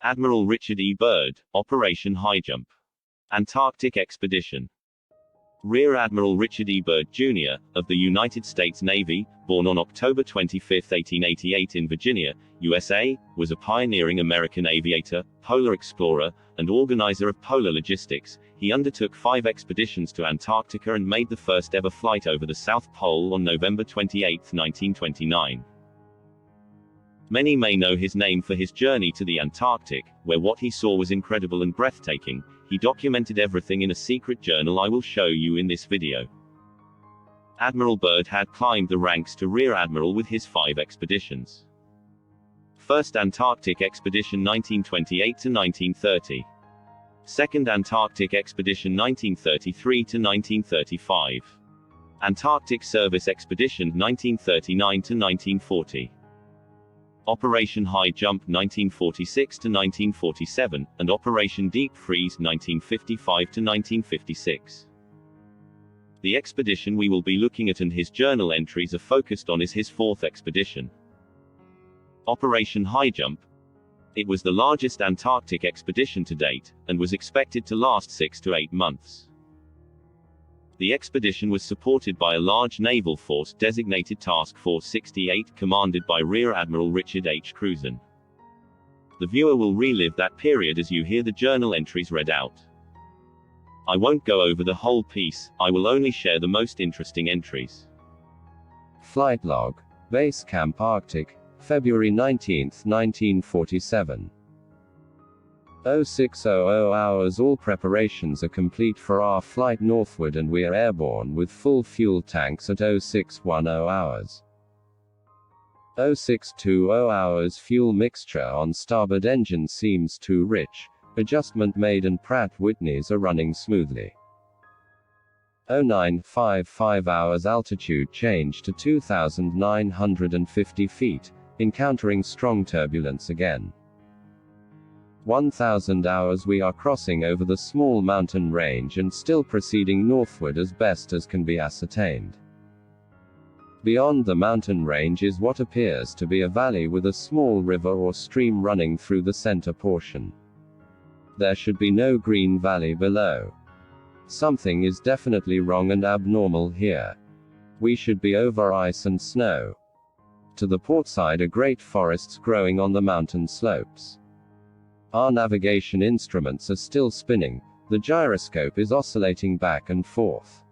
Admiral Richard E. Byrd, Operation Highjump. Antarctic Expedition. Rear Admiral Richard E. Byrd, Jr., of the United States Navy, born on October 25, 1888 in Virginia, USA, was a pioneering American aviator, polar explorer, and organizer of polar logistics. He undertook 5 expeditions to Antarctica and made the first ever flight over the South Pole on November 28, 1929. Many may know his name for his journey to the Antarctic, where what he saw was incredible and breathtaking. He documented everything in a secret journal I will show you in this video. Admiral Byrd had climbed the ranks to Rear Admiral with his 5 expeditions. First Antarctic Expedition 1928–1930. Second Antarctic Expedition 1933–1935. Antarctic Service Expedition 1939–1940. Operation Highjump 1946–1947, and Operation Deep Freeze 1955–1956. The expedition we will be looking at and his journal entries are focused on is his 4th expedition. Operation Highjump. It was the largest Antarctic expedition to date, and was expected to last 6 to 8 months. The expedition was supported by a large naval force designated Task Force 68, commanded by Rear Admiral Richard H. Cruzen. The viewer will relive that period as you hear the journal entries read out. I won't go over the whole piece, I will only share the most interesting entries. Flight Log. Base Camp Arctic, February 19, 1947. 0600 hours. All preparations are complete for our flight northward and we are airborne with full fuel tanks at 0610 hours. 0620 hours. Fuel mixture on starboard engine seems too rich. Adjustment made and Pratt Whitneys are running smoothly. 0955 hours. Altitude change to 2,950 feet, encountering strong turbulence again. 1000 hours. We are crossing over the small mountain range and still proceeding northward as best as can be ascertained. Beyond the mountain range is what appears to be a valley with a small river or stream running through the center portion. There should be no green valley below. Something is definitely wrong and abnormal here. We should be over ice and snow. To the port side are great forests growing on the mountain slopes. Our navigation instruments are still spinning, the gyroscope is oscillating back and forth.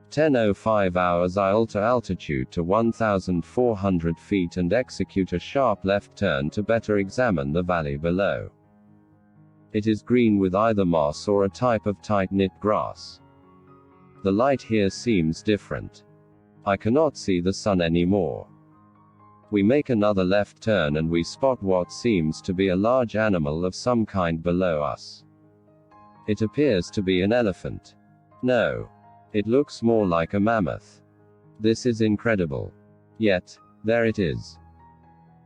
10:05 hours. I alter altitude to 1,400 feet and execute a sharp left turn to better examine the valley below. It is green with either moss or a type of tight-knit grass. The light here seems different. I cannot see the sun anymore. We make another left turn and we spot what seems to be a large animal of some kind below us. It appears to be an elephant. No. It looks more like a mammoth. This is incredible. Yet, there it is.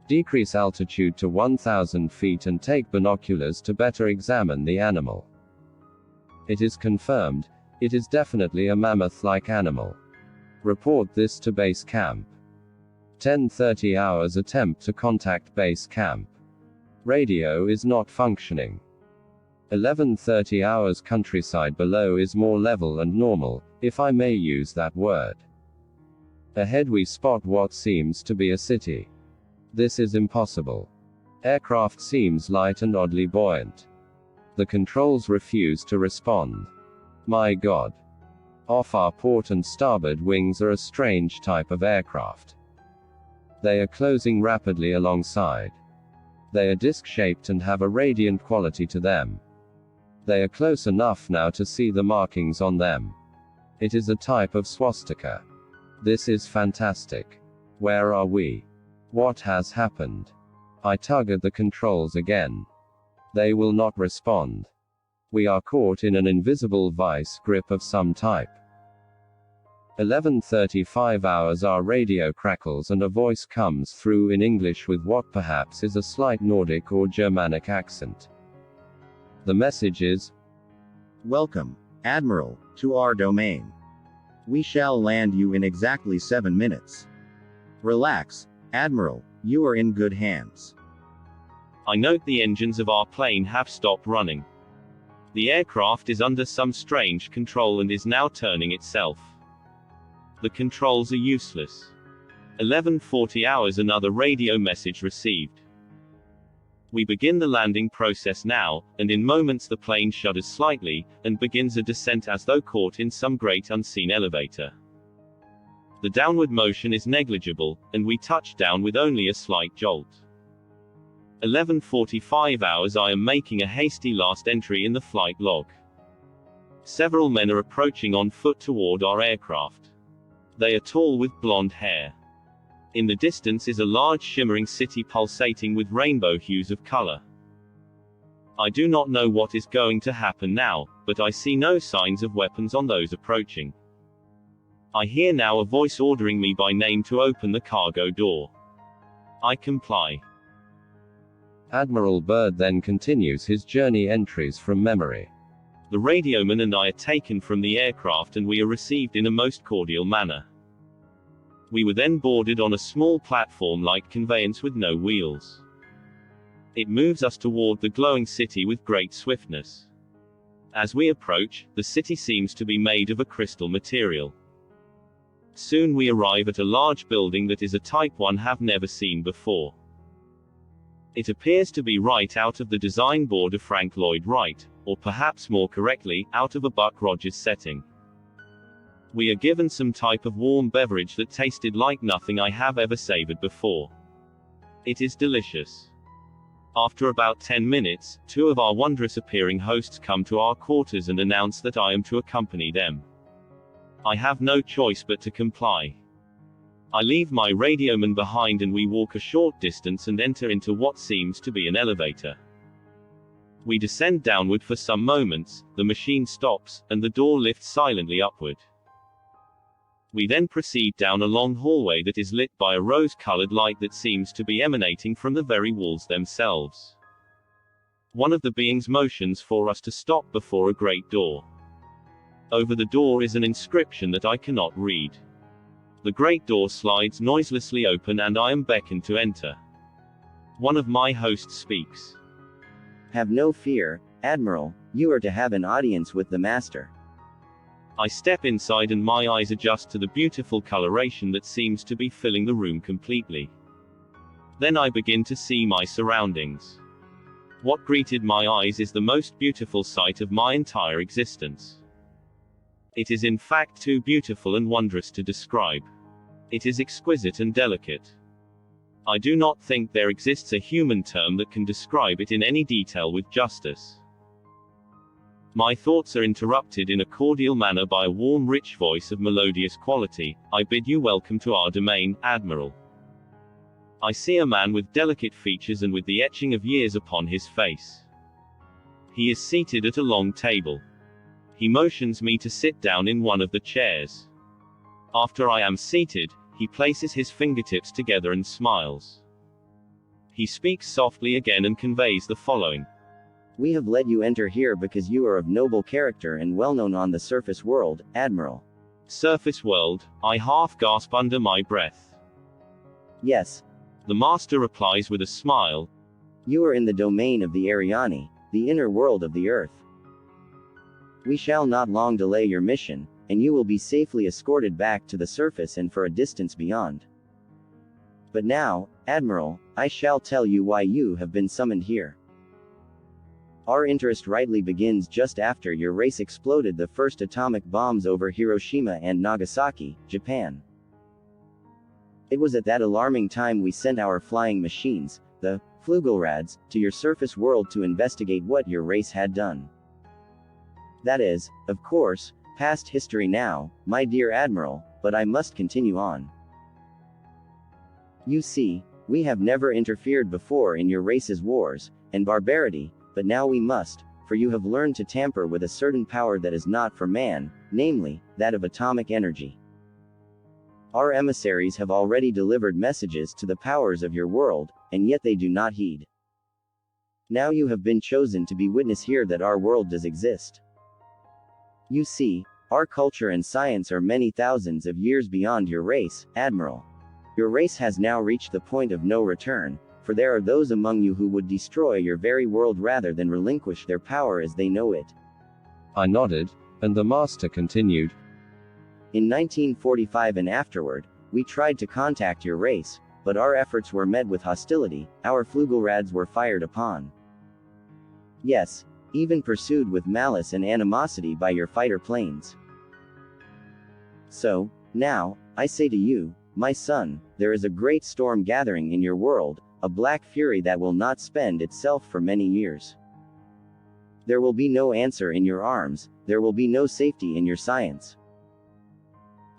Decrease altitude to 1,000 feet and take binoculars to better examine the animal. It is confirmed, it is definitely a mammoth-like animal. Report this to base camp. 10:30 hours. Attempt to contact base camp. Radio is not functioning. 11:30 hours. Countryside below is more level and normal, if I may use that word. Ahead we spot what seems to be a city. This is impossible. Aircraft seems light and oddly buoyant. The controls refuse to respond. My God. Off our port and starboard wings are a strange type of aircraft. They are closing rapidly alongside. They are disc-shaped and have a radiant quality to them. They are close enough now to see the markings on them. It is a type of swastika. This is fantastic. Where are we? What has happened? I tug at the controls again. They will not respond. We are caught in an invisible vice grip of some type. 11:35 hours. Our radio crackles and a voice comes through in English with what perhaps is a slight Nordic or Germanic accent. The message is, "Welcome, Admiral, to our domain. We shall land you in exactly 7 minutes. Relax, Admiral, you are in good hands." I note the engines of our plane have stopped running. The aircraft is under some strange control and is now turning itself. The controls are useless. 11:40 hours. Another radio message received. We begin the landing process now, and in moments the plane shudders slightly, and begins a descent as though caught in some great unseen elevator. The downward motion is negligible, and we touch down with only a slight jolt. 11:45 hours. I am making a hasty last entry in the flight log. Several men are approaching on foot toward our aircraft. They are tall with blonde hair. In the distance is a large shimmering city pulsating with rainbow hues of color. I do not know what is going to happen now, but I see no signs of weapons on those approaching. I hear now a voice ordering me by name to open the cargo door. I comply. Admiral Byrd then continues his journey entries from memory. The radioman and I are taken from the aircraft and we are received in a most cordial manner. We were then boarded on a small platform-like conveyance with no wheels. It moves us toward the glowing city with great swiftness. As we approach, the city seems to be made of a crystal material. Soon we arrive at a large building that is a type one have never seen before. It appears to be right out of the design board of Frank Lloyd Wright, or perhaps more correctly, out of a Buck Rogers setting. We are given some type of warm beverage that tasted like nothing I have ever savored before. It is delicious. After about 10 minutes, two of our wondrous appearing hosts come to our quarters and announce that I am to accompany them. I have no choice but to comply. I leave my radioman behind and we walk a short distance and enter into what seems to be an elevator. We descend downward for some moments, the machine stops, and the door lifts silently upward. We then proceed down a long hallway that is lit by a rose-colored light that seems to be emanating from the very walls themselves. One of the beings motions for us to stop before a great door. Over the door is an inscription that I cannot read. The great door slides noiselessly open and I am beckoned to enter. One of my hosts speaks. Have no fear, Admiral, you are to have an audience with the Master. I step inside and my eyes adjust to the beautiful coloration that seems to be filling the room completely. Then I begin to see my surroundings. What greeted my eyes is the most beautiful sight of my entire existence. It is in fact too beautiful and wondrous to describe. It is exquisite and delicate. I do not think there exists a human term that can describe it in any detail with justice. My thoughts are interrupted in a cordial manner by a warm, rich voice of melodious quality. I bid you welcome to our domain, Admiral. I see a man with delicate features and with the etching of years upon his face. He is seated at a long table. He motions me to sit down in one of the chairs. After I am seated, he places his fingertips together and smiles. He speaks softly again and conveys the following. We have let you enter here because you are of noble character and well known on the surface world, Admiral. Surface world, I half gasp under my breath. Yes. The master replies with a smile. You are in the domain of the Arianni, the inner world of the earth. We shall not long delay your mission, and you will be safely escorted back to the surface and for a distance beyond. But now, Admiral, I shall tell you why you have been summoned here. Our interest rightly begins just after your race exploded the first atomic bombs over Hiroshima and Nagasaki, Japan. It was at that alarming time we sent our flying machines, the Flugelrads, to your surface world to investigate what your race had done. That is, of course, past history now, my dear Admiral, but I must continue on. You see, we have never interfered before in your race's wars and barbarity, but now we must, for you have learned to tamper with a certain power that is not for man, namely, that of atomic energy. Our emissaries have already delivered messages to the powers of your world, and yet they do not heed. Now you have been chosen to be witness here that our world does exist. You see, our culture and science are many thousands of years beyond your race, Admiral. Your race has now reached the point of no return, for for there are those among you who would destroy your very world rather than relinquish their power as they know it. I nodded, and the master continued. In 1945 and afterward, we tried to contact your race, but our efforts were met with hostility, our Flugelrads were fired upon. Yes, even pursued with malice and animosity by your fighter planes. So, now, I say to you, my son, there is a great storm gathering in your world, a black fury that will not spend itself for many years. There will be no answer in your arms, there will be no safety in your science.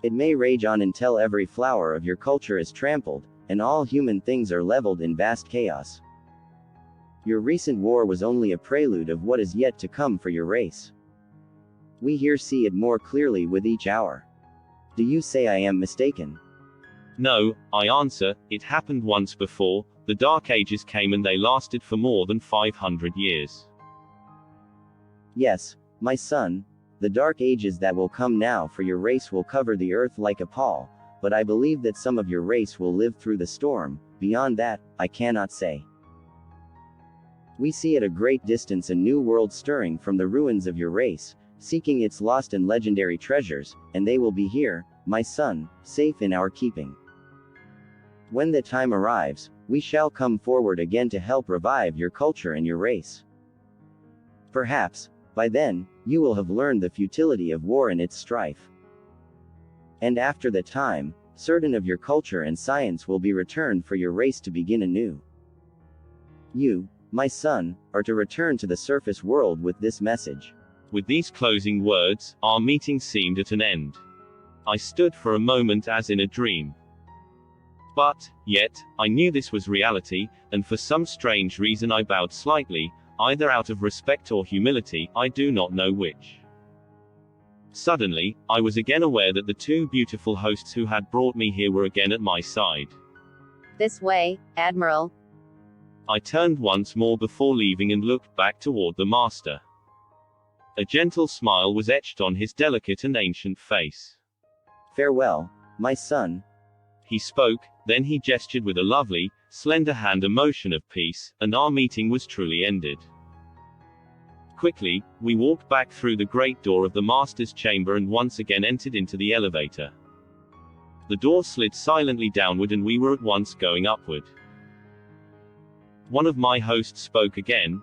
It may rage on until every flower of your culture is trampled, and all human things are leveled in vast chaos. Your recent war was only a prelude of what is yet to come for your race. We here see it more clearly with each hour. Do you say I am mistaken? No, I answer, it happened once before, the Dark Ages came and they lasted for more than 500 years. Yes, my son, the Dark Ages that will come now for your race will cover the earth like a pall, but I believe that some of your race will live through the storm, beyond that, I cannot say. We see at a great distance a new world stirring from the ruins of your race, seeking its lost and legendary treasures, and they will be here, my son, safe in our keeping. When the time arrives, we shall come forward again to help revive your culture and your race. Perhaps, by then, you will have learned the futility of war and its strife. And after the time, certain of your culture and science will be returned for your race to begin anew. You, my son, are to return to the surface world with this message. With these closing words, our meeting seemed at an end. I stood for a moment as in a dream. But, yet, I knew this was reality, and for some strange reason I bowed slightly, either out of respect or humility, I do not know which. Suddenly, I was again aware that the two beautiful hosts who had brought me here were again at my side. This way, Admiral. I turned once more before leaving and looked back toward the master. A gentle smile was etched on his delicate and ancient face. Farewell, my son. He spoke, then he gestured with a lovely, slender hand, a motion of peace, and our meeting was truly ended. Quickly, we walked back through the great door of the master's chamber and once again entered into the elevator. The door slid silently downward and we were at once going upward. One of my hosts spoke again.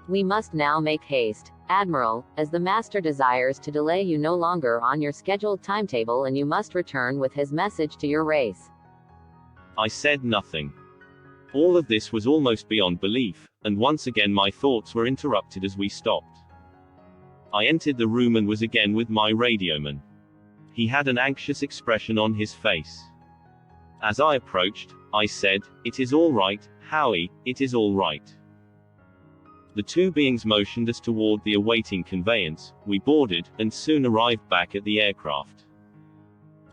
We must now make haste, Admiral, as the Master desires to delay you no longer on your scheduled timetable and you must return with his message to your race. I said nothing. All of this was almost beyond belief, and once again my thoughts were interrupted as we stopped. I entered the room and was again with my radioman. He had an anxious expression on his face. As I approached, I said, "It is all right, Howie, it is all right." The two beings motioned us toward the awaiting conveyance, we boarded, and soon arrived back at the aircraft.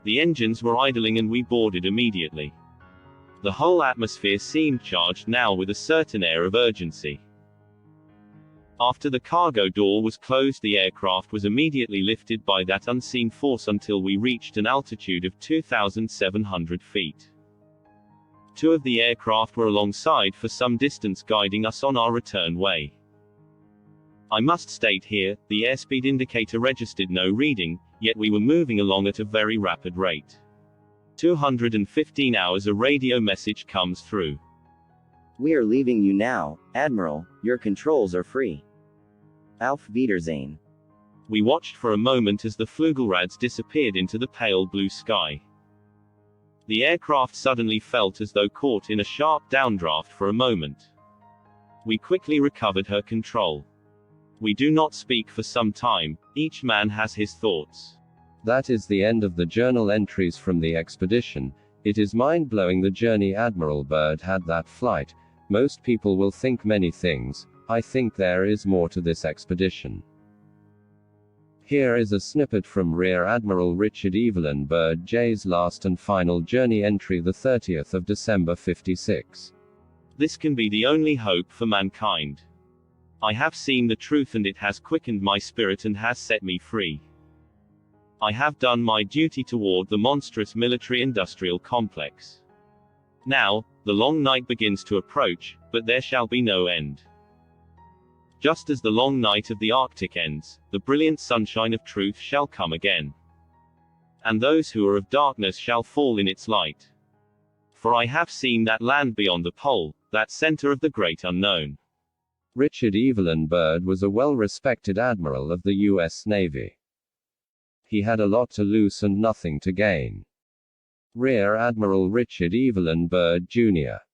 The engines were idling and we boarded immediately. The whole atmosphere seemed charged now with a certain air of urgency. After the cargo door was closed, the aircraft was immediately lifted by that unseen force until we reached an altitude of 2,700 feet. Two of the aircraft were alongside for some distance, guiding us on our return way. I must state here, the airspeed indicator registered no reading, yet we were moving along at a very rapid rate. 215 hours a radio message comes through. We are leaving you now, Admiral, your controls are free. Auf Wiedersehen. We watched for a moment as the Flugelrads disappeared into the pale blue sky. The aircraft suddenly felt as though caught in a sharp downdraft for a moment. We quickly recovered her control. We do not speak for some time, each man has his thoughts. That is the end of the journal entries from the expedition. It is mind-blowing the journey Admiral Byrd had that flight. Most people will think many things. I think there is more to this expedition. Here is a snippet from Rear Admiral Richard Evelyn Byrd J's last and final journey entry, the 30th of December 56. This can be the only hope for mankind. I have seen the truth and it has quickened my spirit and has set me free. I have done my duty toward the monstrous military-industrial complex. Now, The long night begins to approach, but there shall be no end. Just as the long night of the Arctic ends, the brilliant sunshine of truth shall come again. And those who are of darkness shall fall in its light. For I have seen that land beyond the pole, that center of the great unknown. Richard Evelyn Byrd was a well-respected admiral of the U.S. Navy. He had a lot to lose and nothing to gain. Rear Admiral Richard Evelyn Byrd, Jr.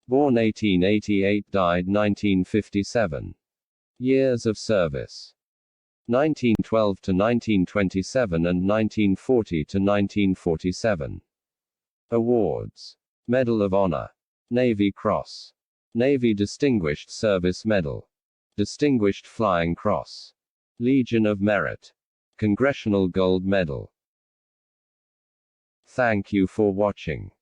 Born 1888, died 1957. Years of service: 1912 to 1927 and 1940 to 1947. Awards: Medal of Honor, Navy Cross, Navy Distinguished Service Medal, Distinguished Flying Cross, Legion of Merit, Congressional Gold Medal. Thank you for watching.